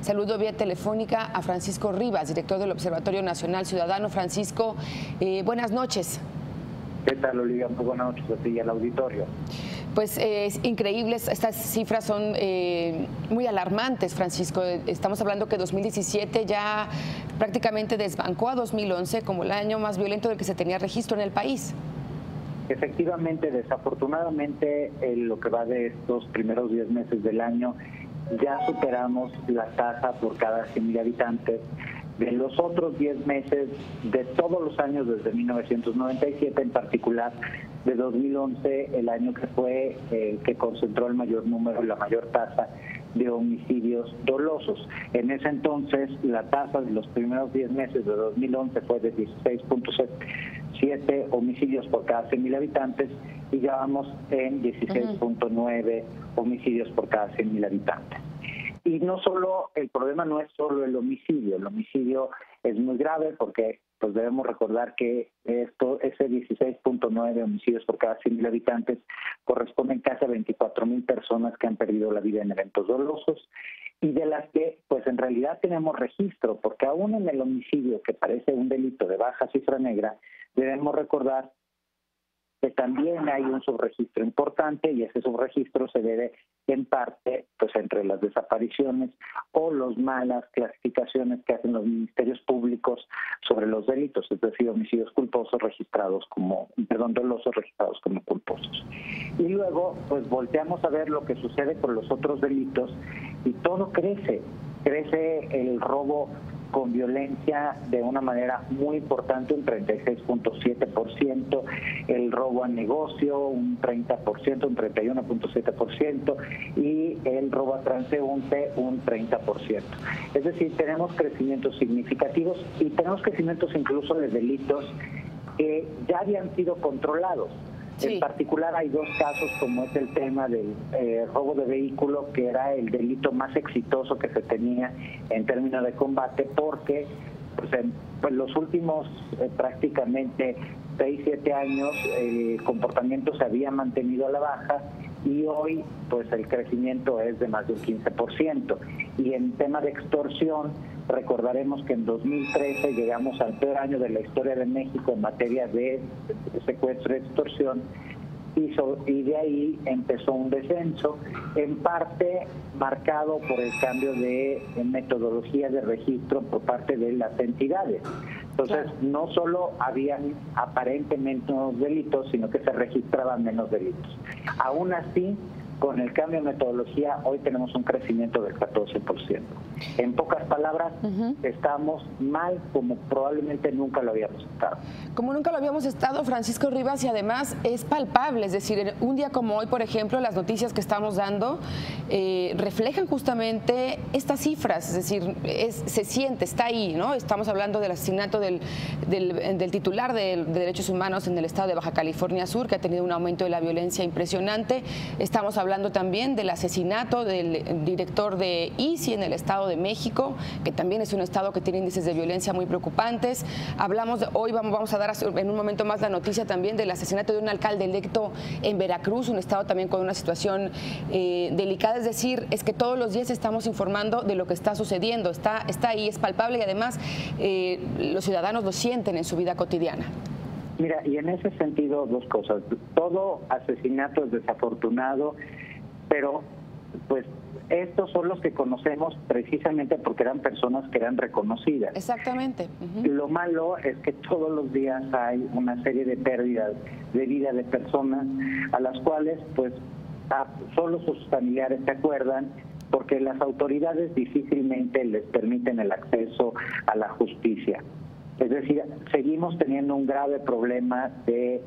Saludo vía telefónica a Francisco Rivas, director del Observatorio Nacional Ciudadano. Francisco, buenas noches. ¿Qué tal, Olivia? Muy buenas noches a ti y al auditorio. Pues es increíble, estas cifras son muy alarmantes, Francisco. Estamos hablando que 2017 ya prácticamente desbancó a 2011 como el año más violento del que se tenía registro en el país. Efectivamente, desafortunadamente, lo que va de estos primeros 10 meses del año, ya superamos la tasa por cada 100,000 habitantes. De los otros 10 meses, de todos los años desde 1997, en particular de 2011, el año que fue que concentró el mayor número y la mayor tasa de homicidios dolosos. En ese entonces, la tasa de los primeros 10 meses de 2011 fue de 16.7 homicidios por cada 100,000 habitantes y ya vamos en 16.9 homicidios por cada 100,000 habitantes. Y no solo, el problema no es solo el homicidio es muy grave porque pues debemos recordar que ese 16.9 homicidios por cada 100,000 habitantes corresponden casi a 24,000 personas que han perdido la vida en eventos dolosos y de las que pues en realidad tenemos registro, porque aún en el homicidio, que parece un delito de baja cifra negra, debemos recordar que también hay un subregistro importante y ese subregistro se debe en parte pues entre las desapariciones o las malas clasificaciones que hacen los ministerios públicos sobre los delitos, es decir, homicidios culposos registrados como, dolosos registrados como culposos. Y luego pues volteamos a ver lo que sucede con los otros delitos y todo crece el robo con violencia de una manera muy importante, un 36.7%, el robo a negocio un 30%, un 31.7%, y el robo a transeúnte un 30%. Es decir, tenemos crecimientos significativos y tenemos crecimientos incluso de delitos que ya habían sido controlados. Sí. En particular hay dos casos, como es el tema del robo de vehículo, que era el delito más exitoso que se tenía en términos de combate, porque pues, en los últimos prácticamente 6-7 años el comportamiento se había mantenido a la baja y hoy pues el crecimiento es de más de un 15%. Y en tema de extorsión, recordaremos que en 2013 llegamos al peor año de la historia de México en materia de secuestro y extorsión, y de ahí empezó un descenso, en parte marcado por el cambio de metodología de registro por parte de las entidades. Entonces, no solo habían aparentemente menos delitos, sino que se registraban menos delitos. Aún así, con el cambio de metodología, hoy tenemos un crecimiento del 14%. En pocas palabras, estamos mal como probablemente nunca lo habíamos estado. Como nunca lo habíamos estado, Francisco Rivas, y además es palpable, es decir, un día como hoy, por ejemplo, las noticias que estamos dando reflejan justamente estas cifras, es decir, se siente, está ahí, ¿no? Estamos hablando del asesinato del titular de Derechos Humanos en el estado de Baja California Sur, que ha tenido un aumento de la violencia impresionante. Estamos hablando también del asesinato del director de ICI en el Estado de México, que también es un estado que tiene índices de violencia muy preocupantes. Hoy vamos a dar en un momento más la noticia también del asesinato de un alcalde electo en Veracruz, un estado también con una situación delicada. Es decir, es que todos los días estamos informando de lo que está sucediendo, está ahí, es palpable y además los ciudadanos lo sienten en su vida cotidiana. Mira, y en ese sentido, dos cosas. Todo asesinato es desafortunado, pero pues estos son los que conocemos precisamente porque eran personas que eran reconocidas. Exactamente. Lo malo es que todos los días hay una serie de pérdidas de vida de personas a las cuales pues solo sus familiares se acuerdan, porque las autoridades difícilmente les permiten el acceso a la justicia. Es decir, seguimos teniendo un grave problema de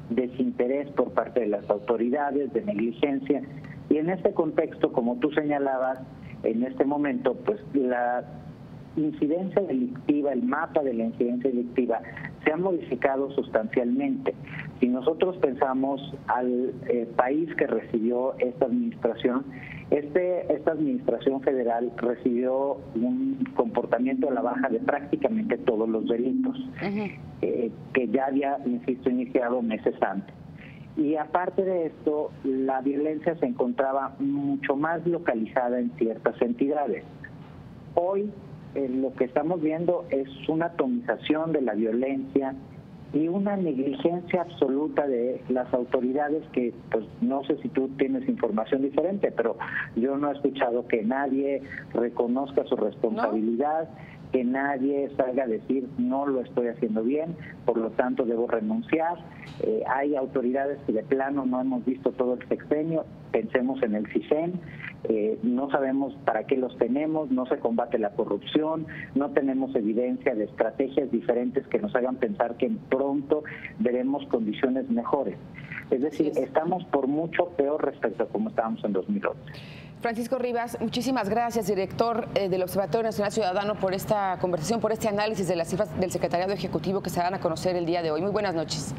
desinterés por parte de las autoridades, de negligencia, y en este contexto, como tú señalabas, en este momento, pues la incidencia delictiva, el mapa de la incidencia delictiva se ha modificado sustancialmente. Si nosotros pensamos al país que recibió esta administración, esta administración federal recibió un comportamiento a la baja de prácticamente todos los delitos, que ya había, insisto, iniciado meses antes. Y aparte de esto, la violencia se encontraba mucho más localizada en ciertas entidades. Hoy lo que estamos viendo es una atomización de la violencia y una negligencia absoluta de las autoridades que, pues no sé si tú tienes información diferente, pero yo no he escuchado que nadie reconozca su responsabilidad, que nadie salga a decir no lo estoy haciendo bien, por lo tanto debo renunciar. Hay autoridades que de plano no hemos visto todo el sexenio, pensemos en el CISEN, no sabemos para qué los tenemos, no se combate la corrupción, no tenemos evidencia de estrategias diferentes que nos hagan pensar que pronto veremos condiciones mejores. Es decir, estamos por mucho peor respecto a cómo estábamos en 2011. Francisco Rivas, muchísimas gracias, director del Observatorio Nacional Ciudadano, por esta conversación, por este análisis de las cifras del Secretariado Ejecutivo que se dan a conocer el día de hoy. Muy buenas noches.